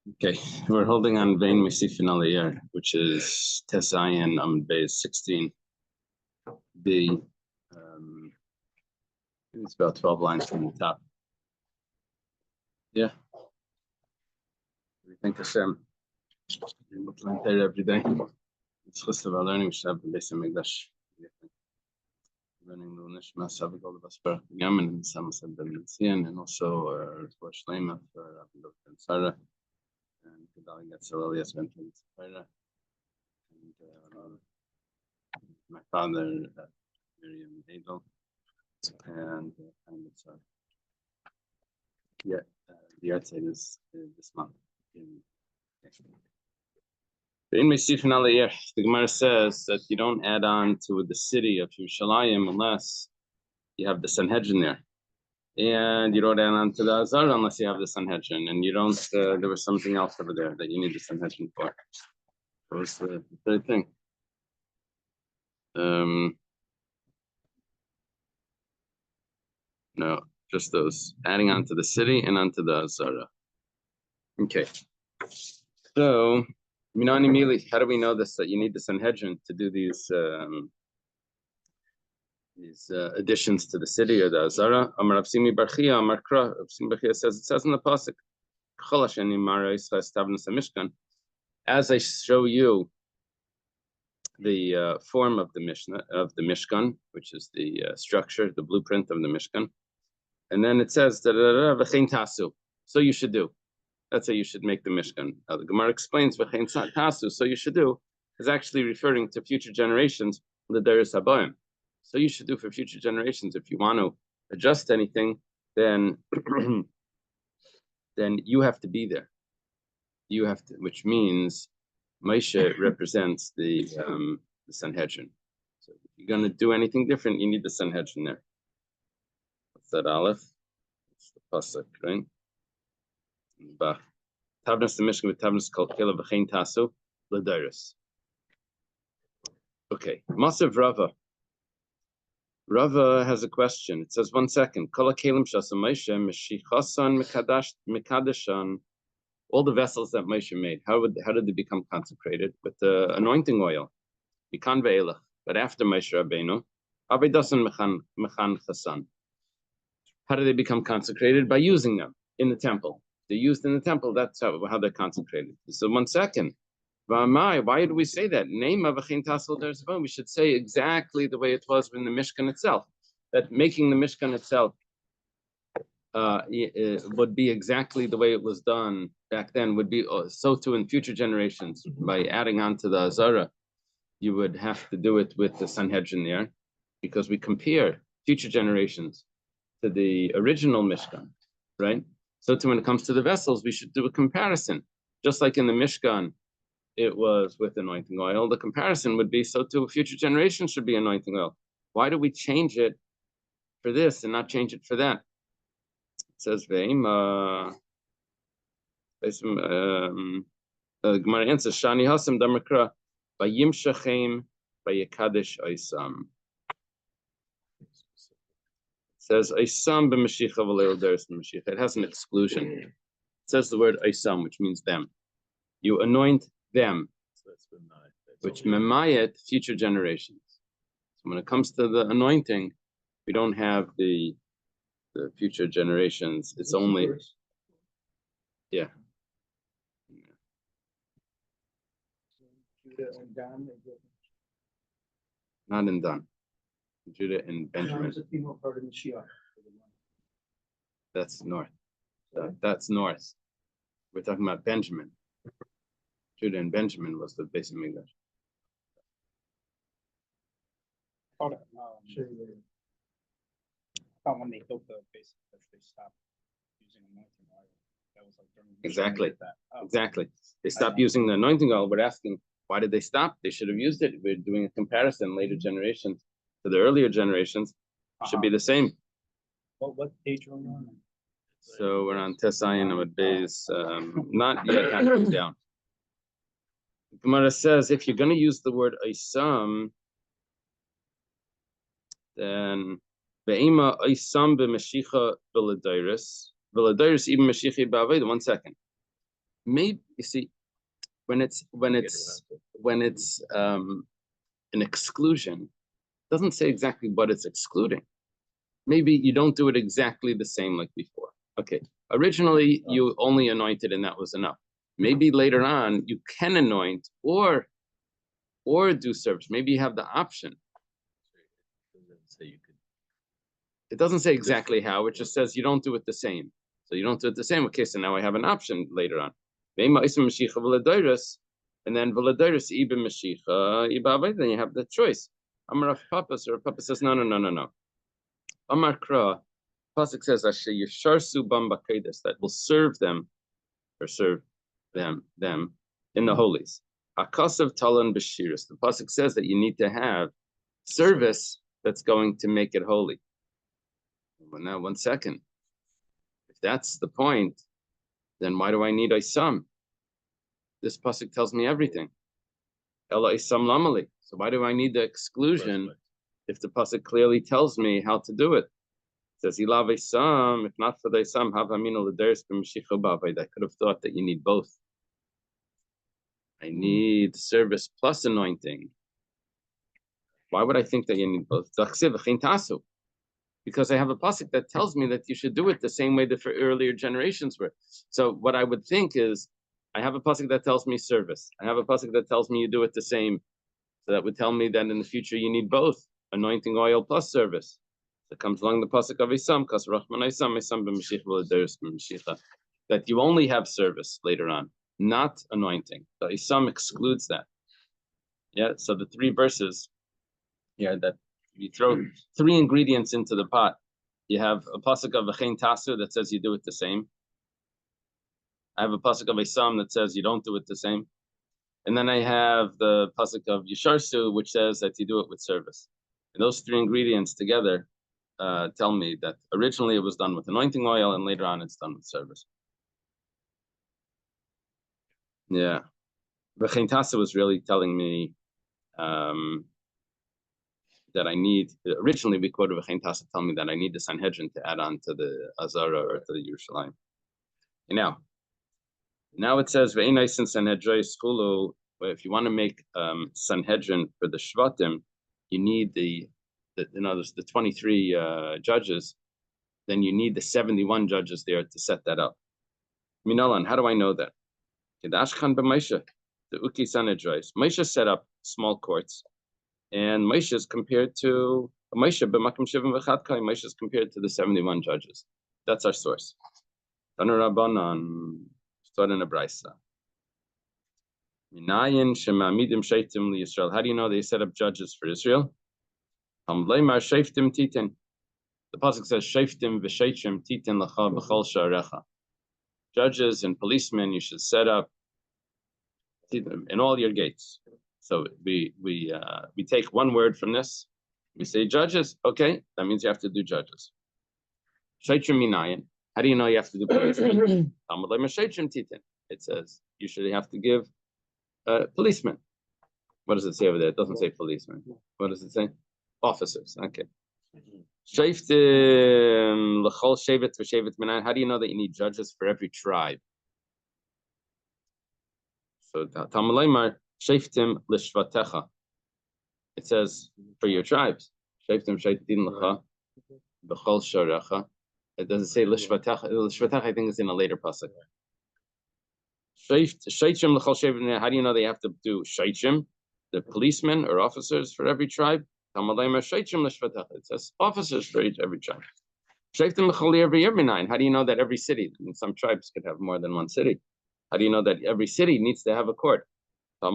Okay, we're holding on Vein Mesifin Aliyah, which is Tesayan Base 16B. It's about 12 lines from the top. Yeah. We think Hashem. We learn there every day. It's just about learning. We should have the base of Mikdash. Learning the Nishma Savik all of us for Yaman and some said Benzian, and also for Shlema for Abdul and Sarah. And Gedali gets Elias Benton Sapphira. And my father, Miriam Hagel. And the art site is this month. The Gemara says that you don't add on to the city of Yerushalayim unless you have the Sanhedrin there. And you don't add on to the Azar unless you have the Sanhedrin. And you don't, there was something else over there that you need the Sanhedrin for. What was the third thing? No, just those. Adding on to the city and onto the Azara. Okay. So, Minani Mili, how do we know this? That you need the Sanhedrin to do these additions to the city or the Azara? Amar Avsimi Barchia, Amar Kra. Avsimi Barchia says, it says in the Pasuk, as I show you the form of the Mishnah, of the Mishkan, which is the structure, the blueprint of the Mishkan. And then it says, so you should do. That's how you should make the Mishkan. Now the Gemara explains, so you should do, is actually referring to future generations, the Deris Habayim. So you should do for future generations. If you want to adjust anything, then then you have to be there. You have to, which means Moshe represents the Sanhedrin. So if you're going to do anything different, you need the Sanhedrin there. What's that, Aleph? It's the pasuk, right? Tavnas the Mishkan with Tavnas called Kila B'chein Tasu L'Dairis. Okay, Masav Rava. Rava has a question. It says, 1 second. Kala Kalim Shasa Moshe Meshichasan Mikadashan. All the vessels that Moshe made, how did they become consecrated? With the anointing oil. Bikan ve'elach. But after Moshe Rabbeinu, Abedasan Mechan Chasan. How do they become consecrated? By using them in the temple. They're used in the temple. That's how they're consecrated. So 1 second. Why do we say that? Name of Achin Tasel Derzavon. We should say exactly the way it was in the Mishkan itself. That making the Mishkan itself would be exactly the way it was done back then. Would be so too in future generations. By adding on to the Azara, you would have to do it with the Sanhedrin there, because we compare future generations to the original Mishkan, right? So too when it comes to the vessels, we should do a comparison. Just like in the Mishkan, it was with anointing oil. The comparison would be so too future generations should be anointing oil. Why do we change it for this and not change it for that? It says Ve'im. Gemara answers Shani Hasam Damakra Vayim Shachem Vayikadesh Oisam. It says Oisam b'Mashiach v'Leil Deris b'Mashiach. It has an exclusion. It says the word Oisam, which means them. You anoint them, which memayet future generations. So when it comes to the anointing, we don't have the future generations. It's only yeah. Not in Dan. Judah and Benjamin. That's north. That's north. We're talking about Benjamin. Judah and Benjamin was the base of Mikdash. When they built the base, they stopped using anointing oil. That was like during exactly. Exactly. They stopped using the anointing oil. We're asking, why did they stop? They should have used it. We're doing a comparison. Later generations to the earlier generations should be the same. What page are we on? So we're on Tesayin with base, not yet halfway down. Gemara says if you're going to use the word Isam, then Ve'ima Isam b'Mashicha v'Ladairis even Mashiach ba'Aved. 1 second. Maybe you see when it's an exclusion, it doesn't say exactly what it's excluding. Maybe you don't do it exactly the same like before. Okay, originally you only anointed and that was enough. Maybe later on you can anoint or do service. Maybe you have the option. It doesn't say exactly how. It just says you don't do it the same. So you don't do it the same. Okay, so now I have an option later on. And then Volodyrus Ibn Mashicha, then you have the choice. Amar Papa, or Papa says, no. Amar Kra, Pasuk says, Asher Yisharsu Bamba Kedes, that will serve them, or serve them in the holies. Akasav Talan Bashiris. The Pasuk says that you need to have service that's going to make it holy. Well, now, 1 second. If that's the point, then why do I need Isam? This pasuk tells me everything. Ela Isam Lamali. So why do I need the exclusion if the pasuk clearly tells me how to do it? It says Ilav Isam. If not for the Isam, Havamino Lederis B'Mashicha B'Aved. I could have thought that you need both. I need service plus anointing. Why would I think that you need both? Because I have a pasuk that tells me that you should do it the same way that for earlier generations were. So what I would think is, I have a pasuk that tells me service. I have a pasuk that tells me you do it the same. So that would tell me that in the future you need both anointing oil plus service. So it comes along the pasuk of Isam, that you only have service later on, not anointing. So Isam excludes that. Yeah. So the 3 verses here that you throw 3 ingredients into the pot. You have a pasuk of V'chein Tasu that says you do it the same. I have a pasuk of Isam that says you don't do it the same. And then I have the pasuk of Yisharsu, which says that you do it with service. And those 3 ingredients together tell me that originally it was done with anointing oil and later on it's done with service. Yeah. V'chein Tasu was really telling me that I need, originally we quoted V'chein Tasu telling me that I need the Sanhedrin to add on to the Azara or to the Yerushalayim. And now it says Ve'enai sin Sanhedrin Skulu. If you want to make Sanhedrin for the Shvatim, you need the 23 judges. Then you need the 71 judges there to set that up. Minalan, how do I know that? The Uki Sanhedrin. Moshe set up small courts. And Moshe is compared to Moshe is compared to the 71 judges. That's our source. Tanu Rabbanan, start in a brisa. Minayin shemamidim sheitim liYisrael. How do you know they set up judges for Israel? Hamleimar sheiftim titin. The pasuk says sheiftim v'sheitim titin lacha b'chol sha'arecha. Judges and policemen you should set up in all your gates. So we take one word from this. We say judges. Okay, that means you have to do judges. Sheitim minayin. How do you know you have to do policemen? It says you should have to give policemen. What does it say over there? It doesn't say policemen. What does it say? Officers. Okay. How do you know that you need judges for every tribe? So it says for your tribes. It doesn't say lishvatecha. Lishvatecha I think is in a later pasuk. How do you know they have to do shaichim, the policemen or officers for every tribe? It says officers for every tribe. How do you know that every city, I mean, some tribes could have more than one city. How do you know that every city needs to have a court? To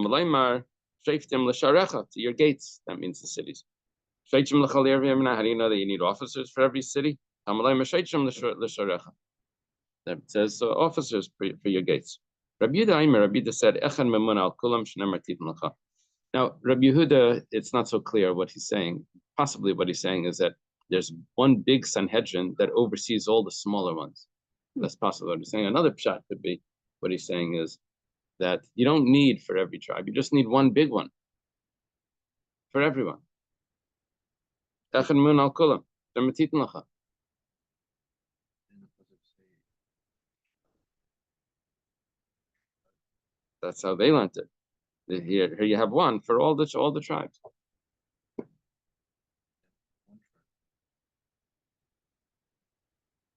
your gates, that means the cities. How do you know that you need officers for every city? That says officers for your gates. Rabbi Yehuda said, now, Rabbi Yehuda, it's not so clear what he's saying. Possibly what he's saying is that there's one big Sanhedrin that oversees all the smaller ones. That's possibly what he's saying. Another pshat could be, what he's saying is that you don't need for every tribe. You just need one big one for everyone. That's how they learned it. Here you have one for all the tribes.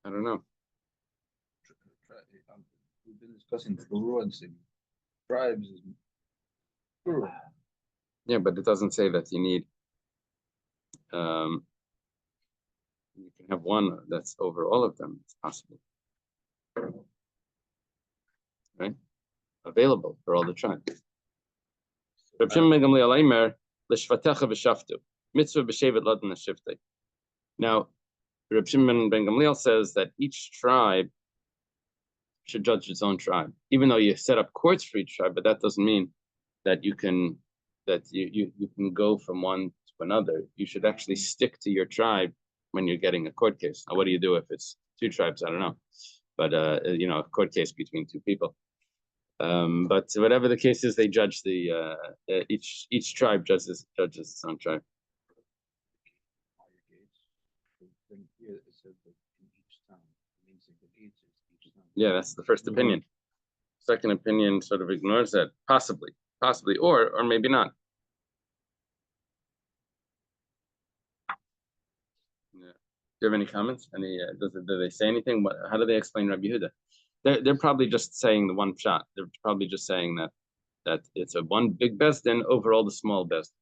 I don't know. We've been discussing plural and tribes is plural. Yeah, but it doesn't say that you need. You can have one that's over all of them. It's possible, right? Available for all the tribes. Now, Reb Shimon ben Gamliel says that each tribe should judge its own tribe, even though you set up courts for each tribe, but that doesn't mean that you can go from one to another. You should actually stick to your tribe when you're getting a court case. Now, what do you do if it's two tribes? I don't know, but a court case between two people. But whatever the case is, they judge each tribe judges its own tribe. Yeah, that's the first opinion. Second opinion sort of ignores that, possibly, or maybe not. Yeah. Do you have any comments? Do they say anything? How do they explain Rabbi Yehuda? They're probably just saying the one shot. They're probably just saying that it's a one big bezdin over all the small bezdin.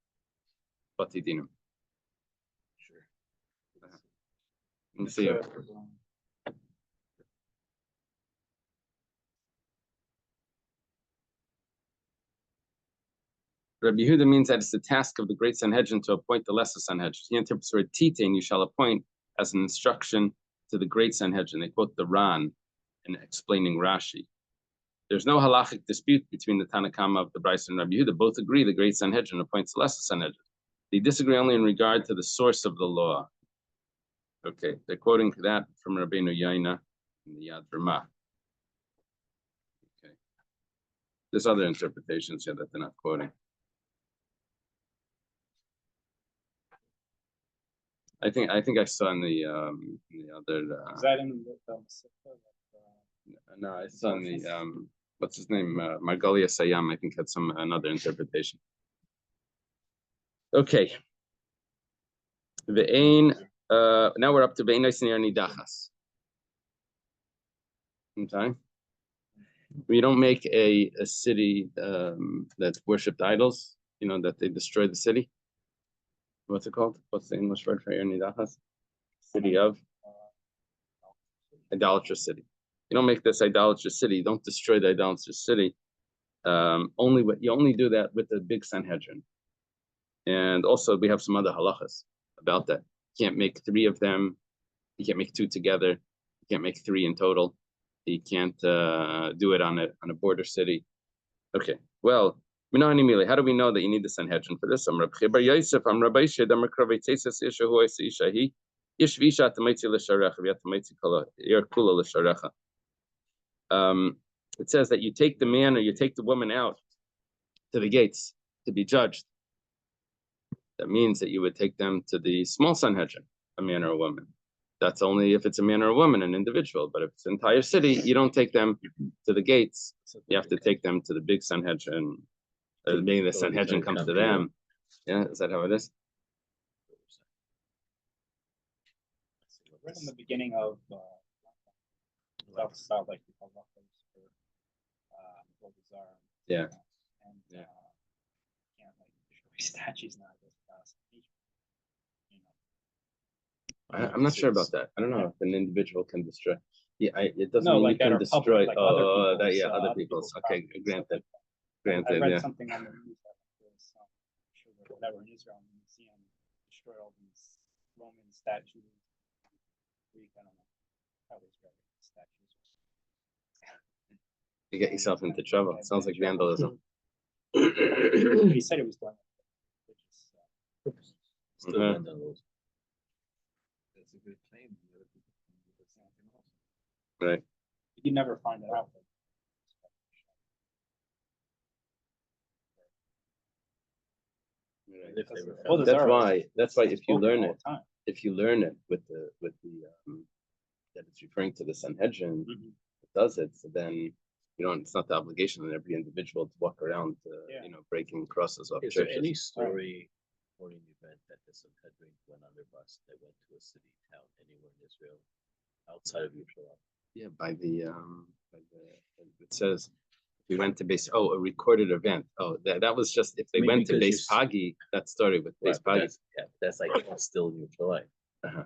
Batidinum. Sure. Let me see. Rabbi Yehuda means that it's the task of the great Sanhedrin to appoint the lesser Sanhedrin. He interprets the word titain, you shall appoint, as an instruction to the great Sanhedrin. They quote the Ran in explaining Rashi. There's no halachic dispute between the Tanakama of the Bryce and Rabbi Yehuda. Both agree the great Sanhedrin appoints the lesser Sanhedrin. They disagree only in regard to the source of the law. Okay, they're quoting that from Rabbeinu Yaina in the Yad Ramah. Okay, there's other interpretations here that they're not quoting. I think I saw in the other. Is that in the no, I saw in the what's his name? Margalia Sayam, I think, had another interpretation. Okay. Now we're up to Ve'ein Oisnei Nidachas. Okay. We don't make a city that worshipped idols, that they destroy the city. What's it called? What's the English word for Nidachas? City of idolatrous city. You don't make this idolatrous city. You don't destroy the idolatrous city. You only do that with the big Sanhedrin. And also we have some other halachas about that. You can't make three of them. You can't make two together. You can't make three in total. You can't do it on a border city. Okay. Well, how do we know that you need the Sanhedrin for this? It says that you take the man or you take the woman out to the gates to be judged. That means that you would take them to the small Sanhedrin, a man or a woman. That's only if it's a man or a woman, an individual. But if it's an entire city, you don't take them to the gates. You have to take them to the big Sanhedrin. Meaning the Sanhedrin comes to them. Yeah, is that how it is? Right in the beginning of South, like the yeah. And can't destroy statues now. I'm not sure about that. I don't know if an individual can destroy. Yeah, it doesn't mean like you can destroy. Public, Other people's. Okay, granted. I read something on the news that was whatever in Israel museum destroyed all these Roman statues. Greek, I don't know how they describe statues. You get yourself into trouble. It sounds like vandalism. He said it was done. Still vandalism. That's a good claim. Right. You never find it out. Right. That's why if you learn it with the that it's referring to the Sanhedrin, it does it. So then You don't. It's not the obligation on every individual to walk around, Yeah. breaking crosses off Is there churches. any story or an event that the Sanhedrin went on their bus, they went to a city, town, anywhere in Israel, outside of Yerushalayim? Yeah, it says we went to base. Oh, a recorded event. Oh, that was just if they I mean, went to because base Pagi. That story with base Right, but Pagi. that's like still in Yerushalayim. Uh-huh.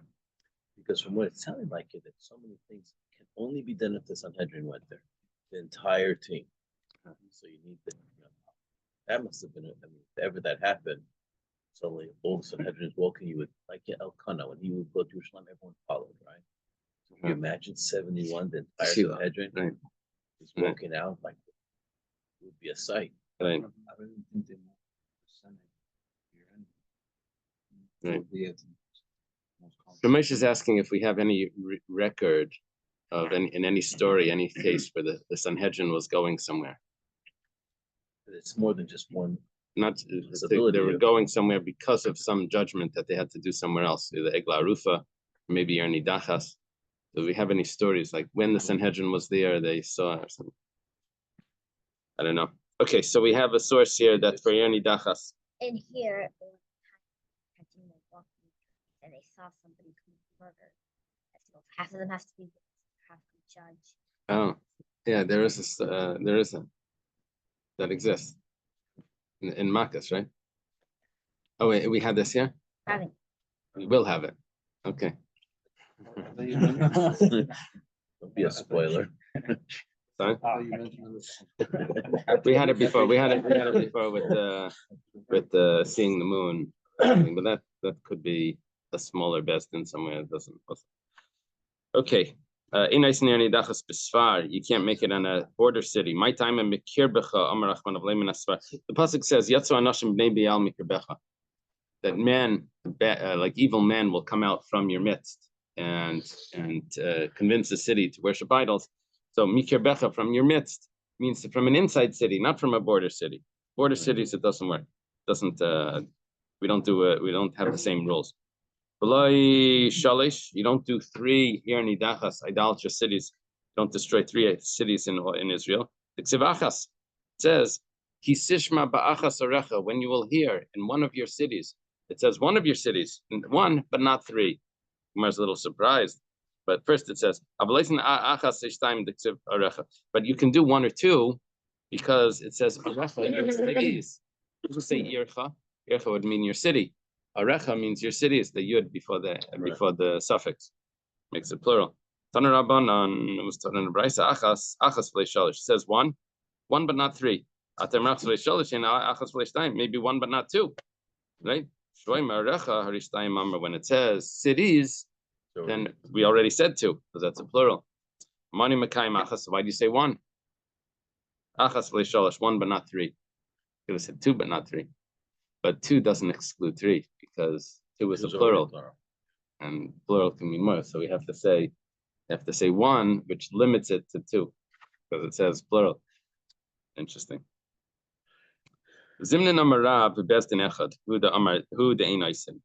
Because from what it sounded like, that so many things can only be done if the Sanhedrin went there, the entire team. So you need that must have been, I mean, if ever that happened, suddenly all the Sanhedrin is walking you with, like Elkanah, when he would go to Jerusalem, everyone followed, right? So can you imagine 71, the entire Shiva, Sanhedrin right. is walking out, like, it would be a sight. Right. I don't think they want the Senate here and Right. would be at the most Ramesh is asking if we have any record of in any story, any case where the Sanhedrin was going somewhere. It's more than just one. Not they were going somewhere because of some judgment that they had to do somewhere else, either Egla Rufa, maybe Erni Dachas. Do we have any stories like when the Sanhedrin was there, they saw or something? I don't know. Okay, so we have a source here that's for Erni Dachas. In here, they were catching them walking, and they saw somebody commit murder. So half of them has to be half the judge. Oh, yeah, there is a that exists in Makkos, right? Oh wait, we had this here. Having We will have it. Okay. Don't be a spoiler. Sorry? Ah, We had it before. We had it before with seeing the moon. But that could be a smaller best in somewhere. It doesn't. Okay. You can't make it on a border city. My time in the pasuk says that men, like evil men, will come out from your midst and convince the city to worship idols. So mikirbecha, from your midst, means from an inside city, not from a border city. Border cities, it doesn't work. Doesn't we don't do it? We don't have the same rules. Shalish, you don't do 3 Irni Dachas, idolatrous cities. You don't destroy 3 cities in Israel. It says, Kisishma ba'achas arecha, when you will hear in one of your cities. It says one of your cities, one, but not 3. Umar's a little surprised. But first it says, but you can do 1 or 2 because it says arecha, your cities. It doesn't say ircha. Ircha would mean your city. Arecha means your city is the yud before the suffix, makes it plural. Tana Rabbanan was taught in the Brisa achas v'lei shalish. It says 1 but not 3. Atem rach v'lei shalish and achas v'lei shtayim, maybe 1 but not 2, right? Shloim arecha harishtayim amar. When it says cities, then we already said 2 because that's a plural. Mani makayim achas. Why do you say 1? Achas v'lei shalish, 1 but not 3. Could have said 2 but not 3. But 2 doesn't exclude 3 because 2 is a plural, and plural can be more. So we have to say 1, which limits it to 2 because it says plural. Interesting. Zimnin Amarab best in Echad who the Einaisin.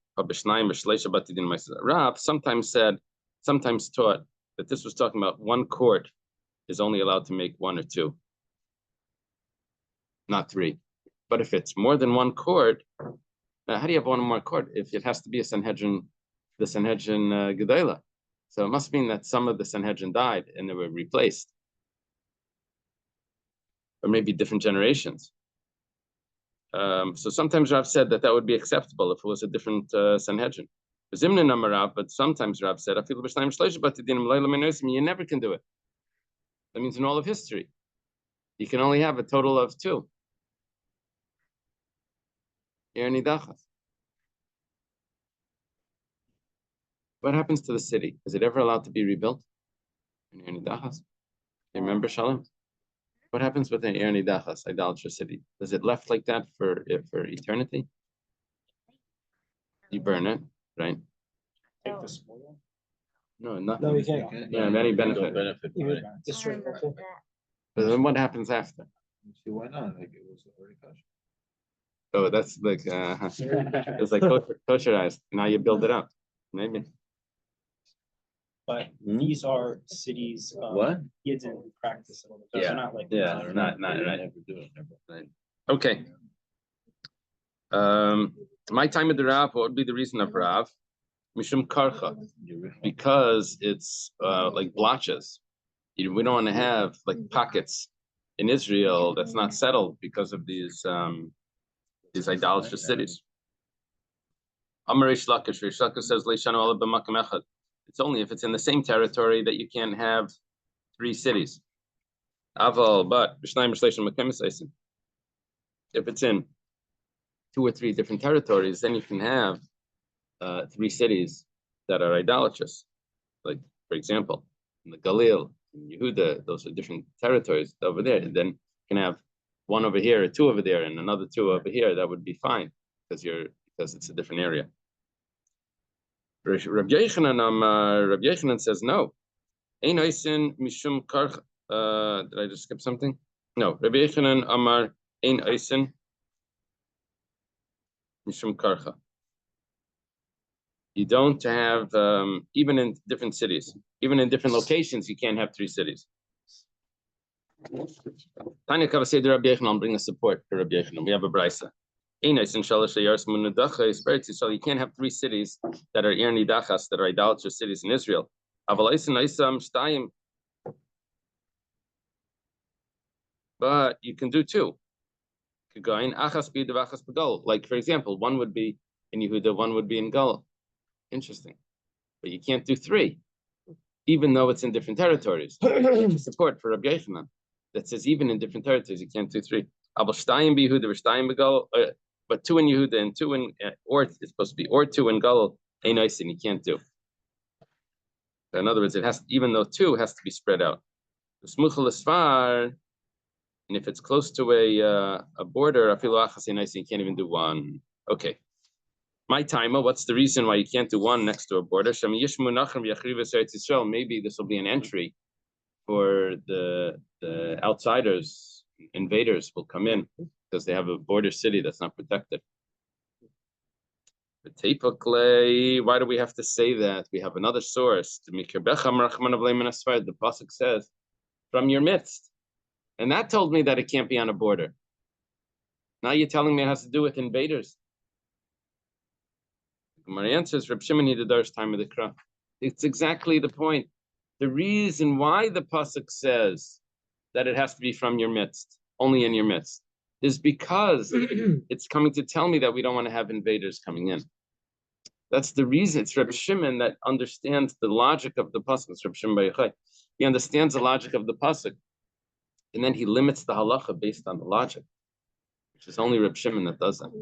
Rab sometimes taught that this was talking about 1 court is only allowed to make 1 or 2, not 3. But if it's more than 1 court, how do you have 1 more court? If it has to be a Sanhedrin, the Sanhedrin Gedela. So it must mean that some of the Sanhedrin died and they were replaced. Or maybe different generations. So sometimes Rav said that would be acceptable if it was a different Sanhedrin. But sometimes Rav said, you never can do it. That means in all of history, you can only have a total of 2. What happens to the city? Is it ever allowed to be rebuilt? You remember, Shalom? What happens with an Erni Dachas, idolatrous city? Is it left like that for eternity? You burn it, right? Take the spoil. No, nothing. No, you can't. Yeah, any benefit. But then what happens after? See, why not? Like it was already kosher. Oh, that's like it's like kosherized. Now you build it up, maybe. but these are cities. What? Kids in practice. So Yeah. they're not like. Yeah, they're not right. Never do it, never. Right. Okay. My time of the Rav, what would be the reason of Rav? Mishum Karcha, because it's like blotches. We don't want to have like pockets in Israel that's not settled because of these idolatrous cities. Amar Reish Lakish says Leishanu Olah b'makom echad. It's only if it's in the same territory that you can't have 3 cities. Aval, but if it's in 2 or 3 different territories, then you can have 3 cities that are idolatrous. Like, for example, in the Galil, in Yehuda, those are different territories over there. And then you can have 1 over here, or 2 over there, and another 2 over here. That would be fine because it's a different area. Rabbi Yochanan says no. Ein oisin mishum karch. Did I just skip something? No. Rabbi Yochanan amar ein oisin mishum karcha. You don't have even in different cities, even in different locations, you can't have 3 cities. Tanya Kavasei Rabbi Yochanan, bring a support for Rabbi Yochanan. We have a brisa. So you can't have 3 cities that are Ir Nidachas, that are idolatrous cities in Israel. But you can do 2. Like, for example, 1 would be in Yehuda, 1 would be in Gal. Interesting. But you can't do 3, even though it's in different territories. Support for Rabbi Yochanan that says even in different territories you can't do 3. But 2 in Yehuda and 2 in, or it's supposed to be, or 2 in Gal, ain't nice, and you can't do. In other words, it has, even though 2 has to be spread out. And if it's close to a border, you can't even do 1. Okay. My timer, what's the reason why you can't do 1 next to a border? Maybe this will be an entry for the outsiders, invaders will come in because they have a border city that's not protected. Why do we have to say that? We have another source. The pasuk says, from your midst. And that told me that it can't be on a border. Now you're telling me it has to do with invaders. My answer is Reb Shimon Hidadar's time of the Kra. It's exactly the point. The reason why the pasuk says that it has to be from your midst, only in your midst, is because it's coming to tell me that we don't want to have invaders coming in. That's the reason. It's Reb Shimon that understands the logic of the pasuk. It's Reb Shimon Bar Yochai. He understands the logic of the pasuk, and then he limits the halacha based on the logic, which is only Reb Shimon that does that.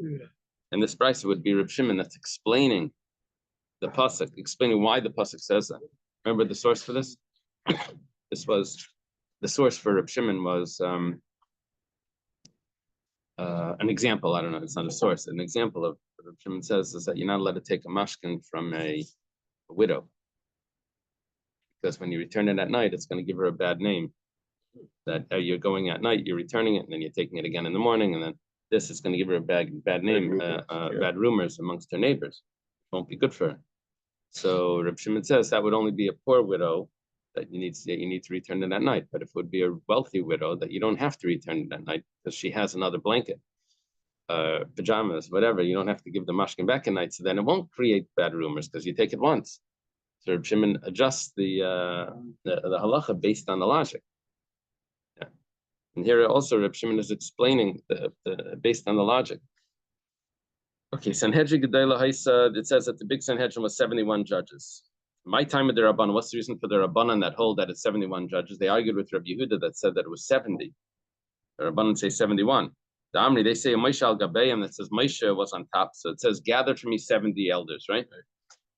And this brisa would be Reb Shimon that's explaining the pasuk, explaining why the pasuk says that. Remember the source for this? This was the source for Reb Shimon was an example. I don't know. It's not a source. An example of what Reb Shimon says is that you're not allowed to take a mashkin from a widow, because when you return it at night, it's going to give her a bad name. That you're going at night, you're returning it, and then you're taking it again in the morning, and then this is going to give her a bad name, bad rumors amongst her neighbors. It won't be good for her. So Reb Shimon says that would only be a poor widow that you need to return it at night. But if it would be a wealthy widow, that you don't have to return it at night because she has another blanket, pajamas, whatever. You don't have to give the mashkin back at night. So then it won't create bad rumors because you take it once. So Reb Shimon adjusts the halacha based on the logic. Yeah. And here also Reb Shimon is explaining based on the logic. Okay, Sanhedrin Gedela Haisa, it says that the big Sanhedrin was 71 judges. My time of the Rabban, what's the reason for the Rabbanan that hold that it's 71 judges? They argued with Rabbi Yehuda that said that it was 70. The Rabbanan say 71. The Amri, they say Moshe al Gabeim, that says Moshe was on top. So it says, gather for me 70 elders, right?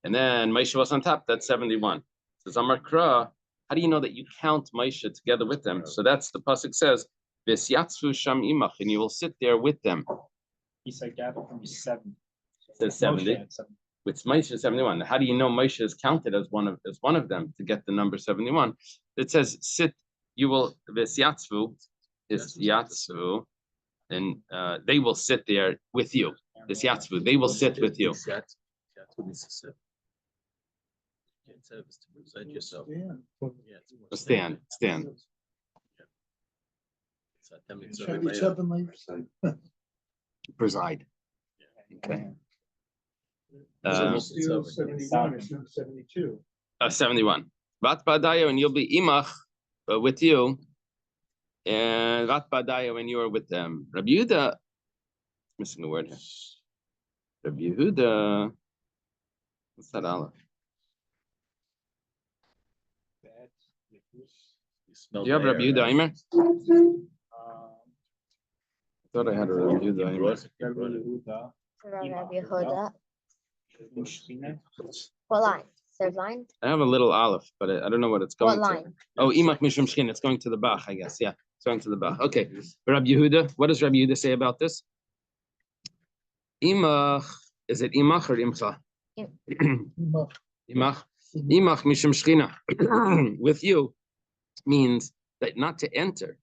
And then Moshe was on top, that's 71. It says Amar Kra, how do you know that you count Moshe together with them? So that's the pasuk says, V'syatzu sham imach, and you will sit there with them. He said, gather from 70. It says 70. Which Moshe is 71. How do you know Moshe is counted as one of them to get the number 71? It says, sit, you will, V'syatzu is yatzu, and they will sit there with you. V'syatzu, they will sit with you. Can't say it's to present yourself. Yeah. Yeah, it's more Stand. So that makes it Should be right up. something like. Preside. Okay. It's almost- Still it's over. 71, it's not 72. 71. Vat Badayo, and you'll be imach with you. And Vat Badayo, when you are with them. Rabbi Yehuda, missing a word here. Rabbi Yehuda, what's that aleph? You smell Do you have the Rabbi air, Yehuda right? Aimer? I thought I had a Rabbi Yehuda You Aimer. brought it, you brought it. Rabbi Yehuda. What line? Third line? I have a little aleph, but I don't know what it's going What to. line? Oh, imach mishum shkin. It's going to the bach, I guess. Yeah, it's going to the bach. Okay. Rabbi Yehuda, what does Rabbi Yehuda say about this? Imach, is it imach or imcha? Imach. Imach mishum shchina. With you means that not to enter.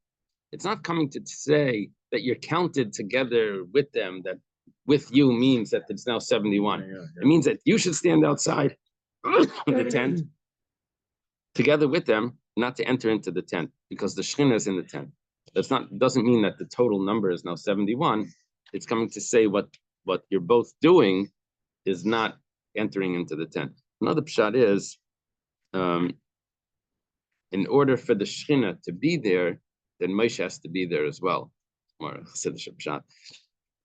It's not coming to say that you're counted together with them, that with you means that it's now 71. It means that you should stand outside the tent together with them, not to enter into the tent, because the Shekhinah is in the tent. Doesn't mean that the total number is now 71. It's coming to say what you're both doing is not entering into the tent. Another pshat is, in order for the Shekhinah to be there, then Moshe has to be there as well. More Chassidish pshat.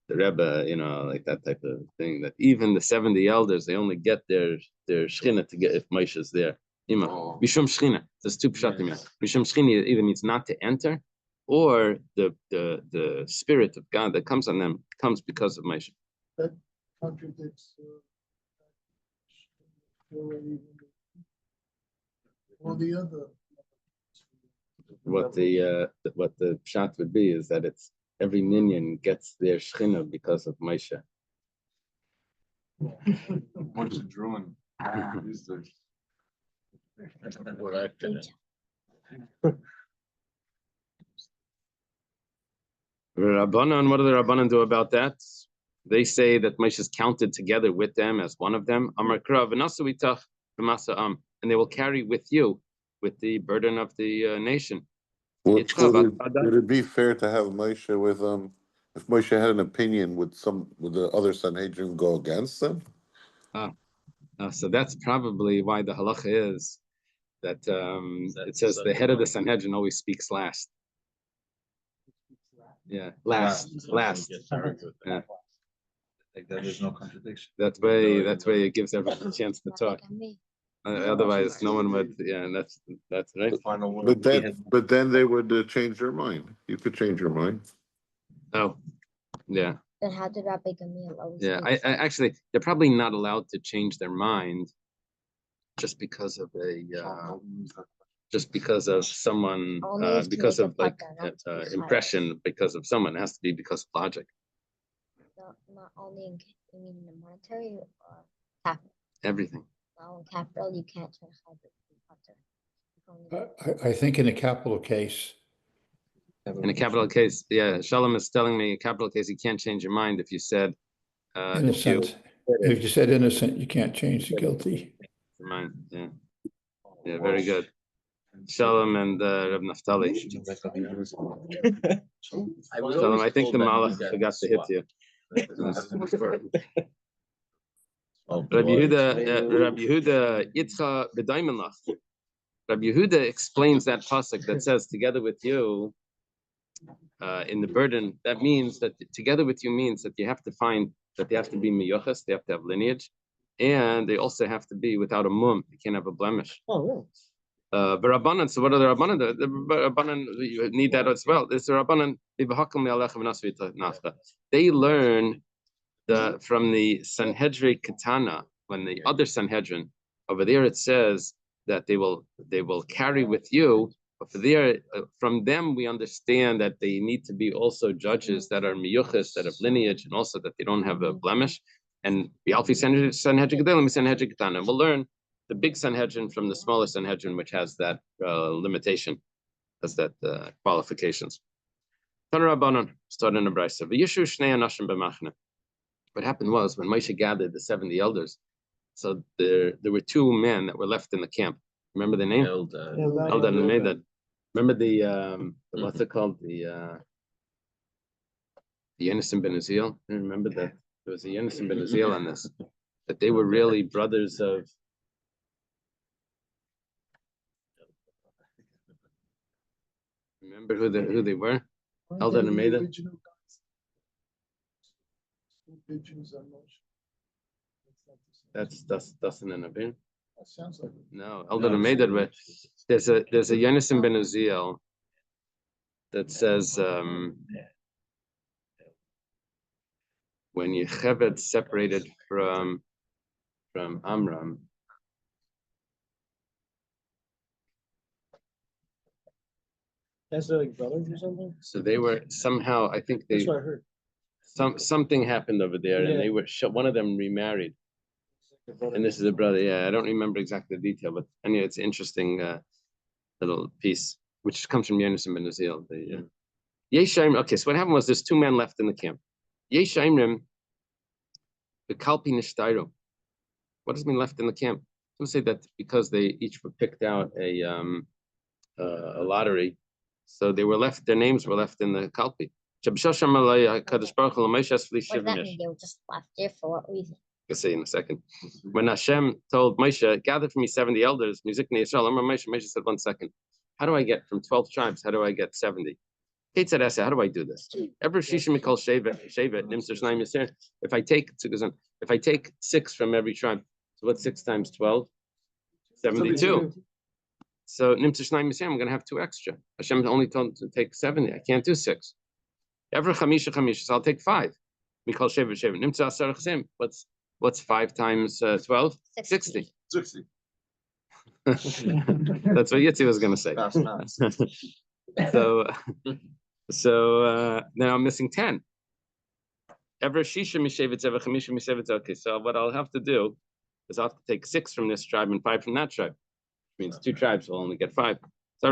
The Rebbe, like that type of thing, that even the 70 elders, they only get their Shekhinah to get if Moshe is there. Mishum Shechina. There's two pshatim here. Mishum Shechina either means not to enter, or the spirit of God that comes on them comes because of Moshe. That contradicts all the other. What the pshat would be is that it's every minion gets their Shechina because of Moshe. What's the drawing? What I finished. Rabbanan, what do the Rabbanan do about that? They say that Moshe is counted together with them as one of them. Amar Krav, and they will carry with you with the burden of the nation. Would it be fair to have Moshe with if Moshe had an opinion, would the other Sanhedrin go against them? So that's probably why the halacha is that it says the head of the Sanhedrin always speaks last. Yeah, last. Yeah. Like that, there's no contradiction. That way it gives everyone a chance to talk. Otherwise, no one would. Yeah, that's right. Final word. But then they would change their mind. You could change your mind. Oh, yeah. Then how did Rabbi Gamliel always? Yeah, I actually, they're probably not allowed to change their mind just because of someone, because of like impression, because of someone. It has to be because of logic. Not only in the monetary or capital. Everything. Now in capital, you can't change hybrid. I think in a capital case. In a capital case, yeah, Shalom is telling me a capital case, you can't change your mind if you said Innocent. If you said innocent, you can't change the guilty. Your mind, yeah. Yeah, very good. Shalom and Reb Naftali. Shalom, I think the Malach forgot to hit you. Rabbi Yehuda Yitzcha B'Daimelach. Rabbi Yehuda explains that pasuk that says, "Together with you," in the burden. That means that together with you means that you have to find that they have to be miyuchas, they have to have lineage, and they also have to be without a mum. You can't have a blemish. Oh, really? Rabbanan. So what are the Rabbanan? The Rabbanan, you need that as well. It's the Rabbanan. They learn from the Sanhedrin Katana, when the other Sanhedrin over there it says that they will carry with you. But for there, from them we understand that they need to be also judges that are miyuchas, that have lineage, and also that they don't have a blemish. And Alfi Sanhedrin Gedolim, Sanhedrin Katana. We'll learn the big Sanhedrin from the smaller Sanhedrin, which has that limitation, has that qualifications. Started in a brisa. What happened was when Moshe gathered the 70 elders, So there were two men that were left in the camp. Remember the name? Eldad and Medad. Remember the what's it called? The Yonasan ben Uziel. Remember that there was a Yonasan ben Uziel on this. That they were really brothers of. Remember who they were? Eldad and Medad. That's Dasan and Abin. That sounds like. No, Eldad and Medad. There's a Yonasan ben Uziel that says when Yocheved separated from Amram. That's like brothers or something? So they were somehow, I think That's what I heard. something happened over there, and they were one of them remarried, and this is a brother. Yeah, I don't remember exactly the detail, but anyway, it's interesting little piece which comes from Yonasan ben Uziel. Okay, so what happened was there's two men left in the camp. Yeshaimrim, the Kalpi Nishtairu. What does it mean left in the camp? Some say that because they each were picked out a lottery, so they were left. Their names were left in the Kalpi. What does that mean? They were just left there for what reason? I'll say in a second. When Hashem told Moshe, gather for me 70 elders, Moshe said, 1 second. How do I get from 12 tribes? How do I get 70? Kate said, how do I do this? If I take 6 from every tribe, so what's 6 times 12? 72. So I'm going to have 2 extra. Hashem only told to take 70. I can't do 6. Every chamisha, so I'll take 5. We call sheva. What's 5 times 12? 60. 60. That's what Yitzi was going to say. So now I'm missing 10. Okay, so what I'll have to do is I'll have to take 6 from this tribe and 5 from that tribe. Which means 2 tribes will only get 5. So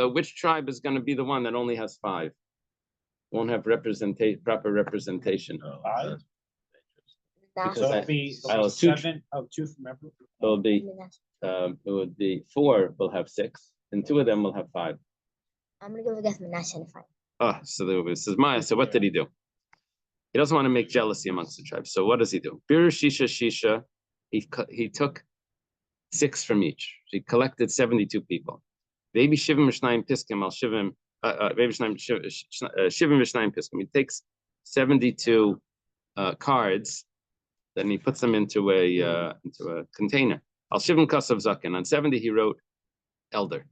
which tribe is going to be the one that only has 5? Won't have proper representation. So it'll be 7 of 2 from every. It would be 4 will have 6, and 2 of them will have 5. I'm gonna go against Menashe and 5. Oh, so this is Maya. So what did he do? He doesn't want to make jealousy amongst the tribes. So what does he do? Bir Shisha. He took 6 from each. He collected 72 people. Maybe Shivim Mishnayim Piskim al Shivim. Shivim Mishnayim Piskim. He takes 72 cards. Then he puts them into a container. Al Shivim Kasav Zakin. On 70 he wrote elder.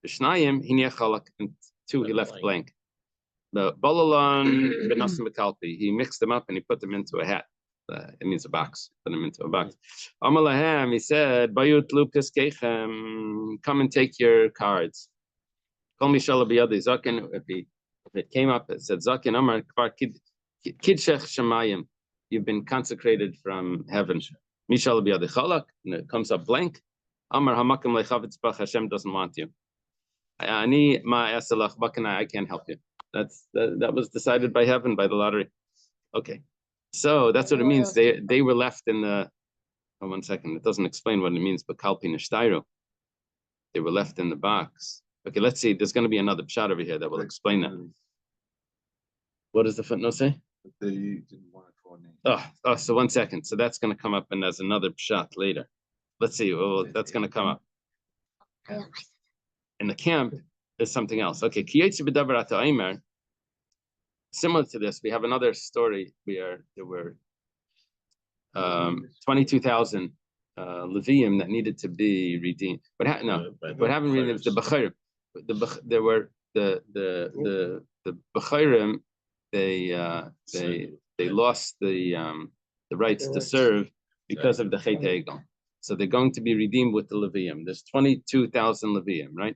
Vishnayim Hiniyah Chalak, and 2 he left blank. The Balalan Benasim Bekalpi, he mixed them up and he put them into a hat. It means a box. Put them into a box. Amalahem, he said, Bayut Lukas Keichem, come and take your cards. Call me Shalabiyadi Zakin. If it came up, it said Zakin Amar Kvar Kidshech Shemayim. You've been consecrated from heaven. Mishal Biyadi Chalak, and it comes up blank. Amar Hamakim Lechavetz Bach, Hashem doesn't want you. Ani Ma Yasalach Bakana, I can't help you. That was decided by heaven, by the lottery. Okay. So that's what it means. They were left in the 1 second. It doesn't explain what it means, but Kalpi Nishtairu. They were left in the box. Okay, let's see. There's going to be another pshat over here that will explain that. What does the footnote say? They didn't want to call name. Oh, so 1 second. So that's going to come up and there's another pshat later. Let's see. Well, that's going to come up. In the camp, there's something else. Okay, similar to this, we have another story where there were 22,000 Levium that needed to be redeemed. What happened really was the Bechayrim. There were the Bechayrim. They lost the rights to serve because of the Chet Egel. So they're going to be redeemed with the Levium. There's 22,000 Levium, right?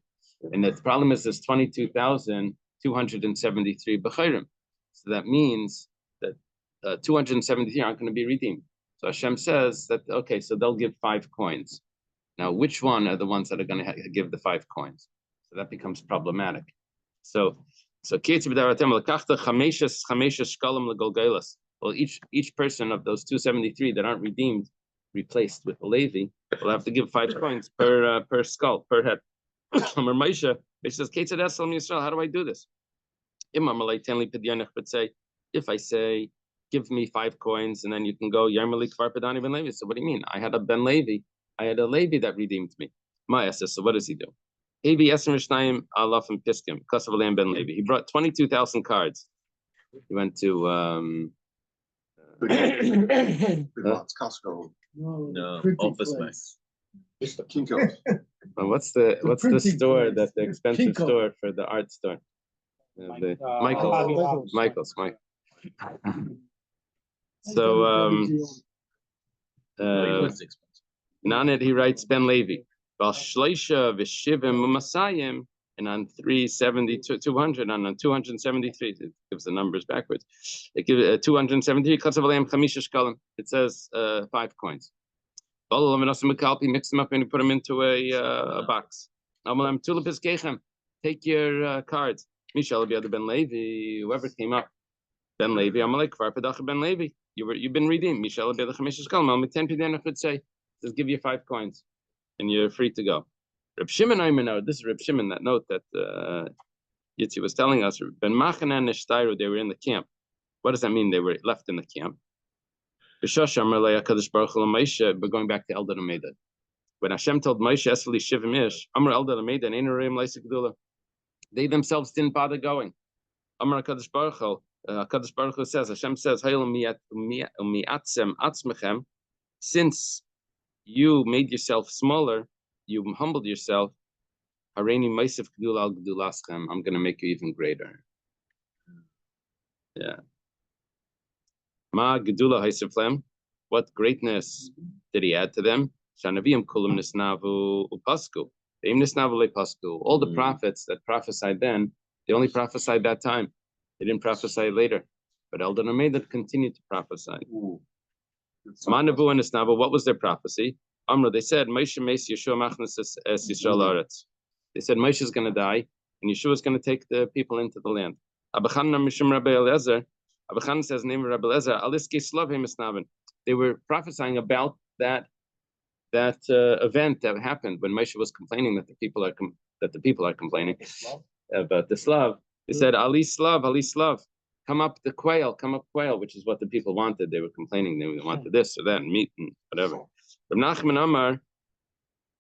And the problem is there's 22,273 Bechayrim. So that means that 273 aren't going to be redeemed. So Hashem says that, okay, so they'll give 5 coins. Now, which one are the ones that are going to give the 5 coins? So that becomes problematic. So well, each person of those 273 that aren't redeemed replaced with a Levi, we'll have to give 5 coins per skull, per head. Amar Moshe says, "Ketzad esel Yisrael, how do I do this?" But say, if I say, give me 5 coins, and then you can go Yarmalik Kvar Padani Ben Levi. So what do you mean? I had a Ben Levi, I had a Levi that redeemed me. Maya says, so what does he do? Avi Esmer Shnayim Alaf and Piskim, Kasav Alam Ben Levi. He brought 22,000 cards. He went to Costco. No, Office Max. Kinko's. what's the store that the expensive store for the art store? Michael's. So Nanit, he writes Ben Levi. And on 370, 200, and on 273, it gives the numbers backwards. It gives 273. It says 5 coins. Mix them up and you put them into a box. Take your cards. Michelle Ben Levi, whoever came up. Ben Levi, Amalek, Ben Levi. You've been redeemed. Michelle Ben say, just give you 5 coins and you're free to go. Reb Shimon Ayman, this is Reb Shimon, that note that Yitzi was telling us. Ben Machan and Nishtairu, they were in the camp. What does that mean? They were left in the camp. We're going back to Eldad Ameda. When Hashem told Moshe, Esli Shivim Ish, Amar Eldad Ameda, and Einarim Leisik Gdula, they themselves didn't bother going. Amar HaKadosh Baruch Hu, HaKadosh Baruch Hu says, Hashem says, since you made yourself smaller, you humbled yourself, I'm going to make you even greater. Yeah. Ma Gedula Haisiflem, what greatness did he add to them? Shanavim Kulam Nisnavu Upasku. All the prophets that prophesied then, they only prophesied that time. They didn't prophesy later. But Eldad Ameda continued to prophesy. Manavu and Nisnavu, what was their prophecy? Amra, they said, Moshe Meis Yeshua Machnas Es Yisrael Aretz. They said Moshe is going to die, and Yeshua is going to take the people into the land. Abachan Mishum Rabbi Eliezer. Abachan says, name of Rabbi Eliezer, Aliske Slavim Esnaven. They were prophesying about that event that happened when Moshe was complaining that the people are complaining about the Slav. They said, Ali Slav, come up quail, which is what the people wanted. They were complaining, they wanted this or that, and meat and whatever. Reb Nachman Amar,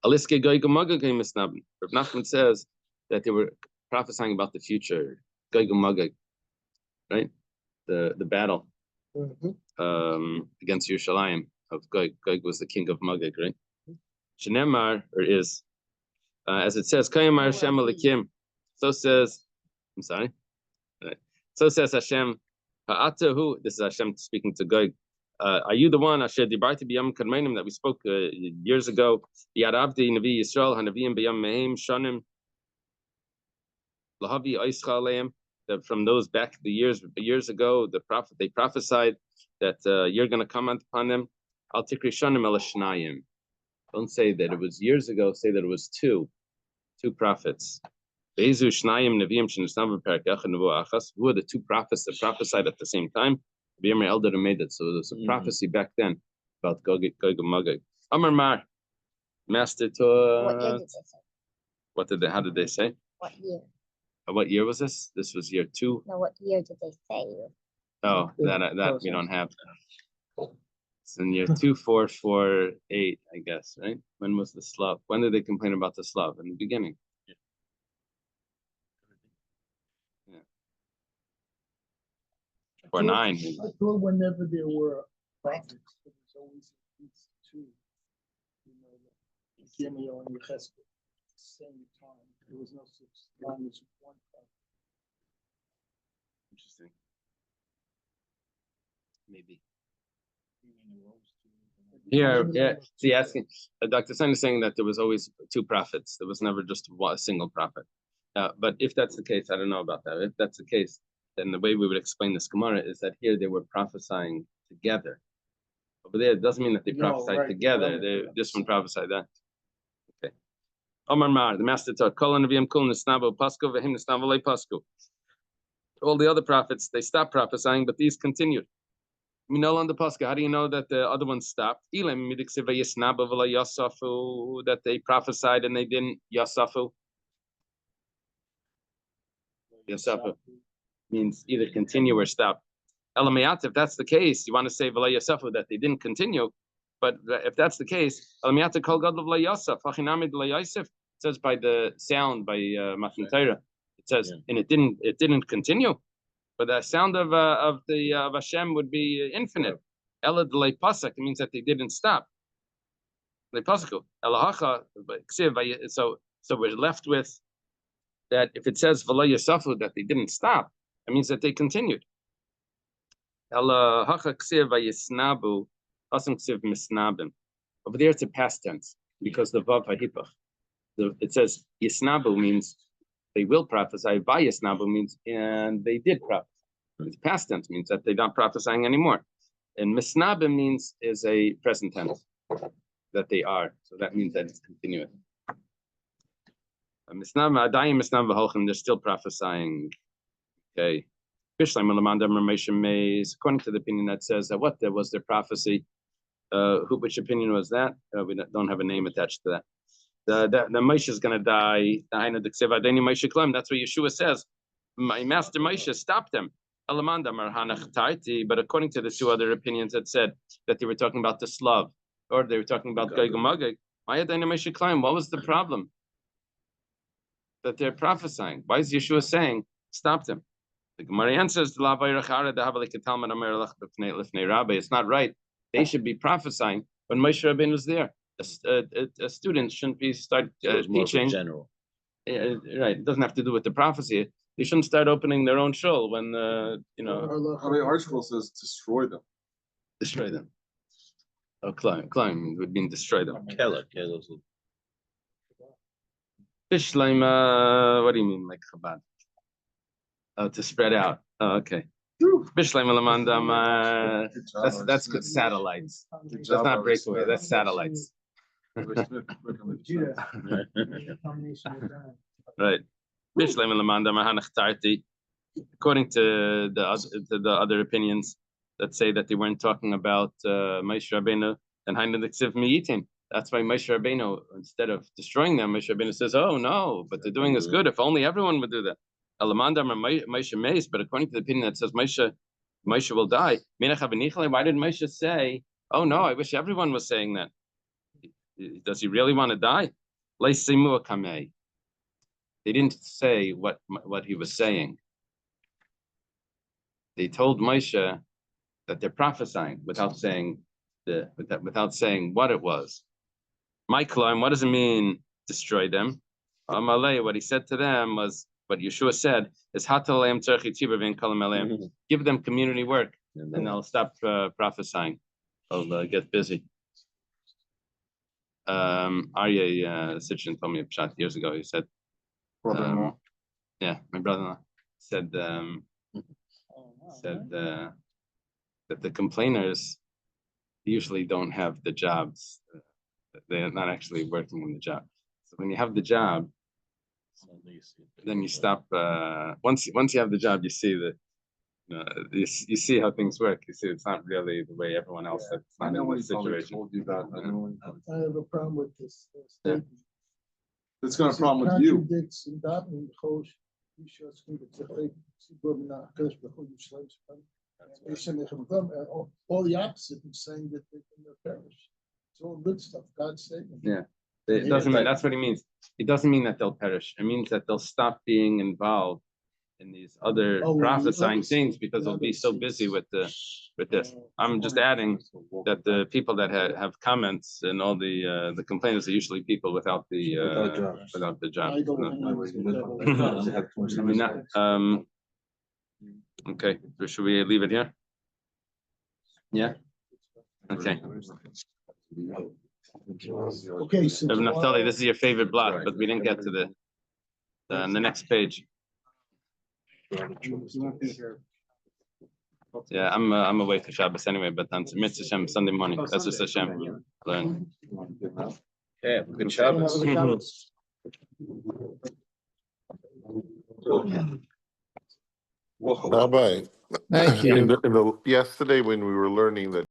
Aliske Gog Magog Esnaven. Reb Nachman says that they were prophesying about the future, Gog Magog, right? The battle against Yerushalayim of Gog. Gog was the king of Magog, right? Shenemar, or is, as it says, Kayamar Hashem Elikim. So says, I'm sorry. Right. So says Hashem, Ha'atahu, this is Hashem speaking to Gog. Are you the one, Asher Dibarti B'yam Kadmeinim, that we spoke years ago? Yad Avdi Navi Yisrael, Hanaviyim B'yam Mehem Shanim, Lahavi Oischa Aleim. That from those back the years ago, they prophesied that you're going to come upon them. Al tikri shanim el shnayim. Don't say that it was years ago. Say that it was two prophets. Bezu shnayim neviim shenisnav b'perek echad nevuah achas. Who are the 2 prophets that prophesied at the same time? B'yamar Eldad Ameda. So there's a prophecy back then about Gog and Magog. Amar Mar, Master Torah. What year did they say? How did they say? What year? What year was this? This was year 2. No, what year did they say? Oh, that we don't have. It's in year 2, 4, 4, 8, I guess, right? When was the Slav? When did they complain about the Slav? In the beginning. Yeah. Or 9. I thought whenever there were prophets, there was always at least 2. You know, Gimel and Yecheskel at the same time. There was no such long as 1 prophet. Interesting. Maybe. Here, yeah. See, asking Dr. Sen is saying that there was always 2 prophets. There was never just a single prophet. But if that's the case, I don't know about that. If that's the case, then the way we would explain this Gemara is that here they were prophesying together. Over there, it doesn't mean that they prophesied together. This one prophesied that. Okay. Omar Mar, the master taught, all the other prophets, they stopped prophesying, but these continued. We know on the pasuk. How do you know that the other one stopped? That they prophesied and they didn't yasafu. Yasafu means either continue or stop. Elamayat, if that's the case, you want to say v'la yasafu that they didn't continue. But if that's the case, Elamayat kol gadol v'la yasaf hachinamid v'la yasef says by the sound by Matan Torah. It says and it didn't continue. But the sound of Hashem would be infinite. Ela delay pasak, it means that they didn't stop. They pasaku. Elahacha, so we're left with that if it says v'la yasafu that they didn't stop, it means that they continued. Elahacha ksiv vayisnabu, asam ksiv misnabim. Over there it's a past tense because the vav hahipach. It says yisnabu means they will prophesy. Vayisnabu means and they did prophesy. It's past tense means that they're not prophesying anymore. And misnabim means is a present tense that they are. So that means that it's continuous. They're still prophesying. Okay. According to the opinion that says that what there was their prophecy. Which opinion was that? We don't have a name attached to that. The Moshe is going to die. That's what Yeshua says. My master Moshe stopped them. But according to the two other opinions that said that they were talking about the Slav, or they were talking about Gog and Magog, what was the problem? That they're prophesying. Why is Yeshua saying, stop them? The Gemara answers, it's not right. They should be prophesying when Moshe Rabbeinu was there. A student shouldn't be teaching. General. Right. It doesn't have to do with the prophecy. They shouldn't start opening their own shul when How many article says destroy them? Destroy them. Oh, climb would mean destroy them. Keller. Bishleim, what do you mean, like Chabad? Oh, to spread out. Oh, okay. Bishleim Lamandam, that's good satellites. That's not breakaway, that's satellites. Right. Bishleim Lamandam Mahanach Tarti. According to the other opinions that say that they weren't talking about Moshe Rabbeinu and Hainu Diksiv Miyitim. That's why Moshe Rabbeinu, instead of destroying them, Moshe Rabbeinu says, "Oh no, but they're doing is good. If only everyone would do that." Alamandam Moshe Meis, but according to the opinion that says Moshe will die. Why did Moshe say, "Oh no, I wish everyone was saying that"? Does he really want to die? They didn't say what he was saying. They told Moshe that they're prophesying without saying what it was. What does it mean destroy them? What he said to them was what Yeshua said is give them community work and they'll stop prophesying. They'll get busy. Aryeh Sitchin told me a shot years ago. He said, my brother-in-law said that the complainers usually don't have the jobs. They're not actually working in the job. So when you have the job, then you stop. Once you have the job, you see you see how things work. You see it's not really the way everyone else. That's not in the situation. I have a problem with this statement. It's got a problem with you. Contradicts in that in the Chosh. All the opposite of saying that they can perish. It's all good stuff. God's statement. Yeah. It doesn't mean that's what he means. It doesn't mean that they'll perish. It means that they'll stop being involved in these other prophesying things because they'll be so busy with this. I'm just adding that the people that have comments and all the complainants are usually people without the job. Okay, so should we leave it here? Yeah. Okay. Okay, so Naftali, this is your favorite block, but we didn't get to the next page. Yeah, I'm away for Shabbos anyway, but on Mitzvah Hashem Sunday morning. That's just Hashem. Learn. Yeah, good Shabbos. Whoa. Bye-bye. Thank you. Yesterday when we were learning that